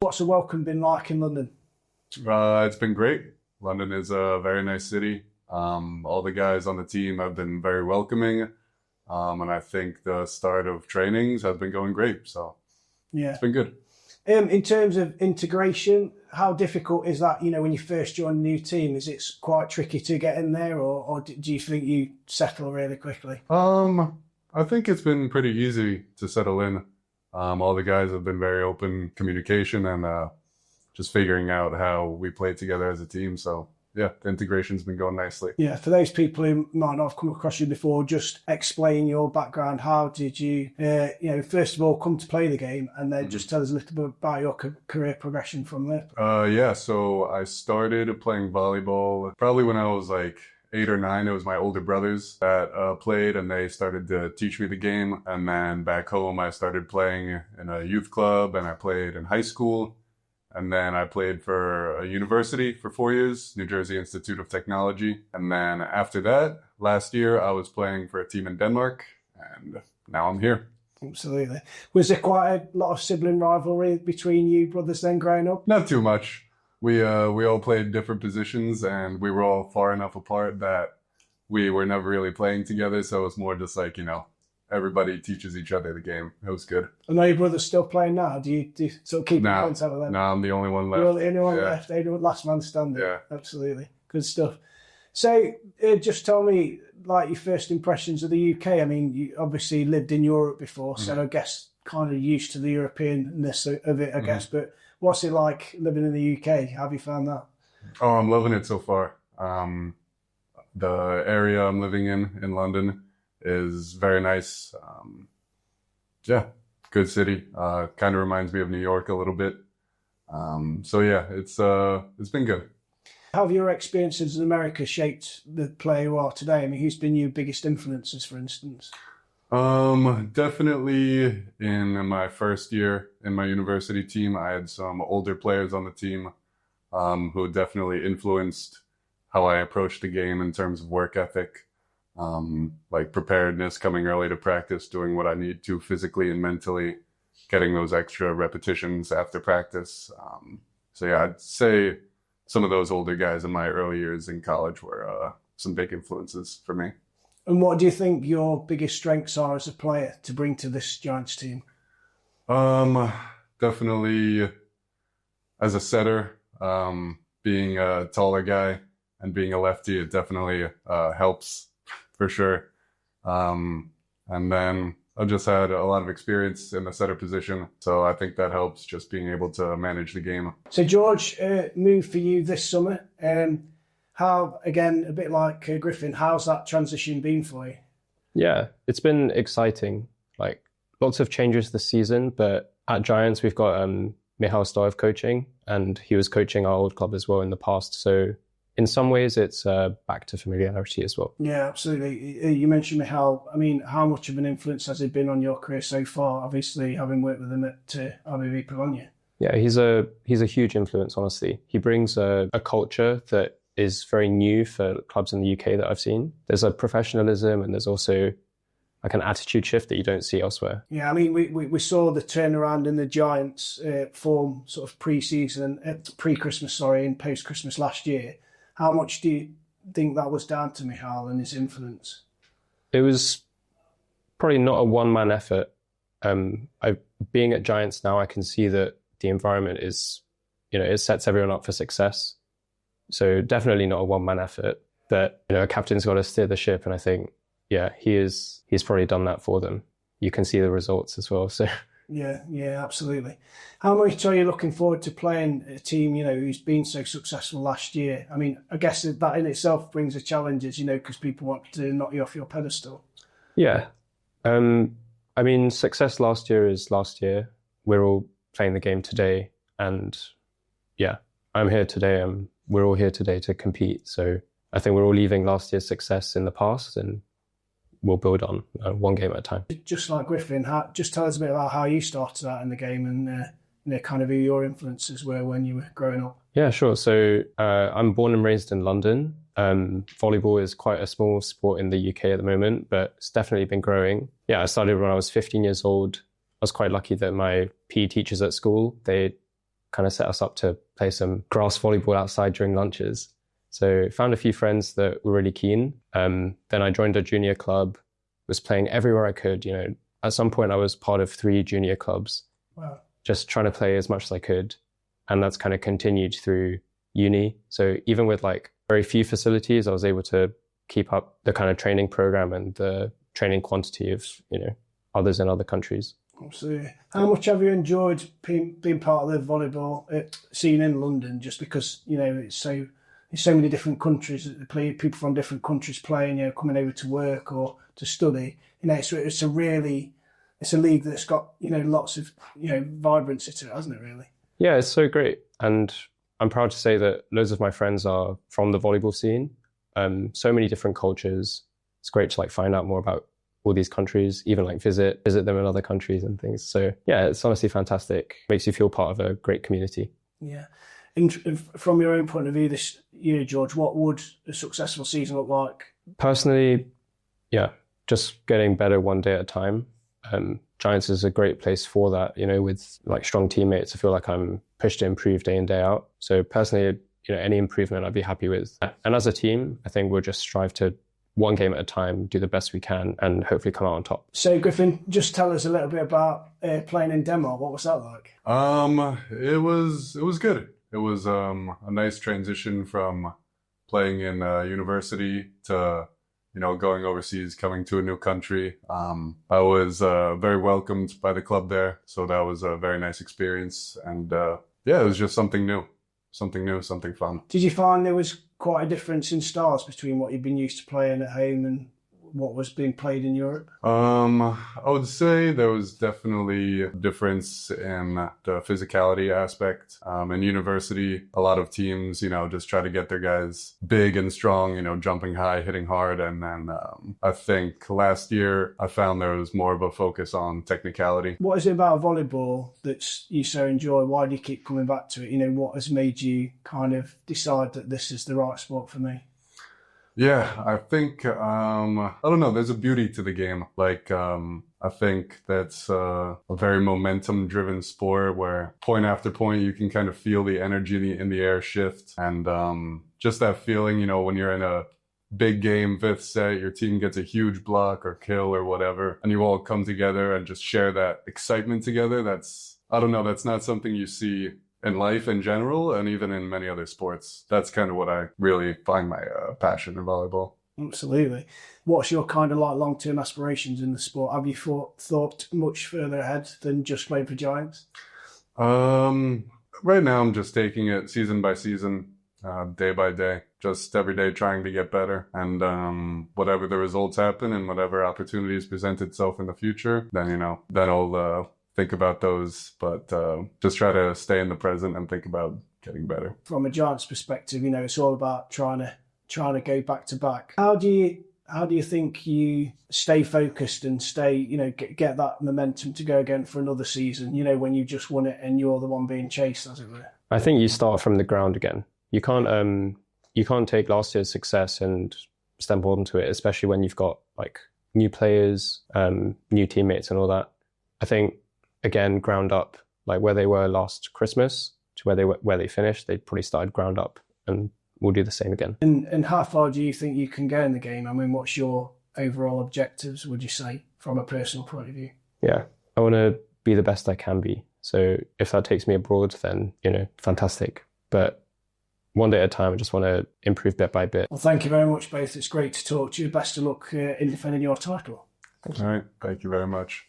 What's the welcome been like in London? It's been great. London is a very nice city. All the guys on the team have been very welcoming, and I think the start of trainings has been going great. So Yeah. it's been good. In terms of integration, how difficult is that? When you first join a new team, is it quite tricky to get in there, or do you think you settle really quickly? I think it's been pretty easy to settle in. All the guys have been very open communication and just figuring out how we play together as a team. So yeah, the integration's been going nicely. Yeah, for those people who might not have come across you before, just explain your background. How did you, first of all, come to play the game, and then just tell us a little bit about your career progression from there. Yeah, so I started playing volleyball probably when I was like 8 or 9. It was my older brothers that played, and they started to teach me the game. And then back home, I started playing in a youth club, and I played in high school. And then I played for a university for 4 years, New Jersey Institute of Technology. And then after that, last year, I was playing for a team in Denmark, and now I'm here. Absolutely. Was there quite a lot of sibling rivalry between you brothers then growing up? Not too much. We all played different positions, and we were all far enough apart that we were never really playing together. So it was more just like, everybody teaches each other the game. It was good. I know your brother's still playing now. Do you sort of keep in contact with them? No, I'm the only one left. You're the only one left. They're the last man standing. Yeah. Absolutely. Good stuff. So just tell me, like, your first impressions of the UK. I mean, you obviously lived in Europe before, so I guess kind of used to the European-ness of it, I guess. But what's it like living in the UK? How have you found that? Oh, I'm loving it so far. The area I'm living in London, is very nice. Yeah, good city. Kind of reminds me of New York a little bit. So yeah, it's been good. How have your experiences in America shaped the player you are today? I mean, who's been your biggest influences, for instance? Definitely in my first year in my university team, I had some older players on the team who definitely influenced how I approached the game in terms of work ethic. Like preparedness, coming early to practice, doing what I need to physically and mentally, getting those extra repetitions after practice. So yeah, I'd say some of those older guys in my early years in college were some big influences for me. And what do you think your biggest strengths are as a player to bring to this Giants team? Definitely as a setter, being a taller guy and being a lefty, it definitely helps. For sure. And then I've just had a lot of experience in the setter position. So I think that helps, just being able to manage the game. So George moved for you this summer. How, again, a bit like Griffin, how's that transition been for you? Yeah, it's been exciting. Like lots of changes this season, but at Giants, we've got Michal Stoyev coaching, and he was coaching our old club as well in the past. So in some ways, it's back to familiarity as well. Yeah, absolutely. You mentioned Michal. I mean, how much of an influence has he been on your career so far? Obviously, having worked with him at RBV Bologna. Yeah, he's a huge influence, honestly. He brings a culture that is very new for clubs in the UK that I've seen. There's a professionalism, and there's also like an attitude shift that you don't see elsewhere. Yeah, I mean, we saw the turnaround in the Giants form sort of pre-Christmas, and post-Christmas last year. How much do you think that was down to Michal and his influence? It was probably not a one-man effort. Being at Giants now, I can see that the environment is, it sets everyone up for success. So definitely not a one-man effort, but a captain's got to steer the ship, and I think, yeah, he's probably done that for them. You can see the results as well. So. Yeah, absolutely. How much are you looking forward to playing a team, who's been so successful last year? I mean, I guess that in itself brings the challenges, because people want to knock you off your pedestal. Yeah. I mean, success last year is last year. We're all playing the game today. And yeah, I'm here today. We're all here today to compete. So I think we're all leaving last year's success in the past, and we'll build on one game at a time. Just like Griffin, just tell us a bit about how you started out in the game and kind of who your influences were when you were growing up. Yeah, sure. So I'm born and raised in London. Volleyball is quite a small sport in the UK at the moment, but it's definitely been growing. Yeah, I started when I was 15 years old. I was quite lucky that my PE teachers at school, they kind of set us up to play some grass volleyball outside during lunches. So found a few friends that were really keen. Then I joined a junior club, was playing everywhere I could. You know, at some point I was part of 3 junior clubs. Wow. Just trying to play as much as I could. And that's kind of continued through uni. So even with like very few facilities, I was able to keep up the kind of training program and the training quantity of, you know, others in other countries. Absolutely. How much have you enjoyed being part of the volleyball scene in London? Just because, you know, it's so many different countries, people from different countries playing, you know, coming over to work or to study. You know, it's a league that's got, you know, lots of, you know, vibrancy to it, hasn't it, really? Yeah, it's so great. And I'm proud to say that loads of my friends are from the volleyball scene. So many different cultures. It's great to like find out more about all these countries, even like visit them in other countries and things. So yeah, it's honestly fantastic. Makes you feel part of a great community. Yeah. From your own point of view this year, George, what would a successful season look like? Personally, yeah, just getting better one day at a time. Giants is a great place for that, you know, with like strong teammates. I feel like I'm pushed to improve day in, day out. So personally, you know, any improvement I'd be happy with. And as a team, I think we'll just strive to one game at a time, do the best we can, and hopefully come out on top. So Griffin, just tell us a little bit about playing in Denmark. What was that like? It was good. It was a nice transition from playing in university to, you know, going overseas, coming to a new country. I was very welcomed by the club there, so that was a very nice experience. And yeah, it was just something new, something fun. Did you find there was quite a difference in styles between what you'd been used to playing at home and what was being played in Europe? I would say there was definitely a difference in the physicality aspect. In university, a lot of teams, you know, just try to get their guys big and strong, you know, jumping high, hitting hard. And then I think last year I found there was more of a focus on technicality. What is it about volleyball that you so enjoy? Why do you keep coming back to it? You know, what has made you kind of decide that this is the right sport for me? Yeah, I think, I don't know, there's a beauty to the game. Like, I think that's a very momentum-driven sport where point after point you can kind of feel the energy in the air shift. And just that feeling, you know, when you're in a big game, 5th set, your team gets a huge block or kill or whatever, and you all come together and just share that excitement together. That's, I don't know, that's not something you see in life in general, and even in many other sports. That's kind of what I really find my passion in volleyball. Absolutely. What's your kind of like long-term aspirations in the sport? Have you thought much further ahead than just playing for Giants? Right now I'm just taking it season by season, day by day, just every day trying to get better. And whatever the results happen and whatever opportunities present itself in the future, then, you know, then I'll think about those, but just try to stay in the present and think about getting better. From a Giants perspective, you know, it's all about trying to go back to back. How do you think you stay focused and stay, you know, get that momentum to go again for another season, you know, when you just won it and you're the one being chased, as it were? I think you start from the ground again. You can't take last year's success and stumble onto it, especially when you've got like new players, new teammates and all that. I think, again, ground up, like where they were last Christmas to where they finished, they probably started ground up, and we'll do the same again. And how far do you think you can go in the game? I mean, what's your overall objectives, would you say, from a personal point of view? Yeah, I want to be the best I can be. So if that takes me abroad, then, you know, fantastic. But one day at a time, I just want to improve bit by bit. Well, thank you very much, both. It's great to talk to you. Best of luck in defending your title. All right. Thank you very much.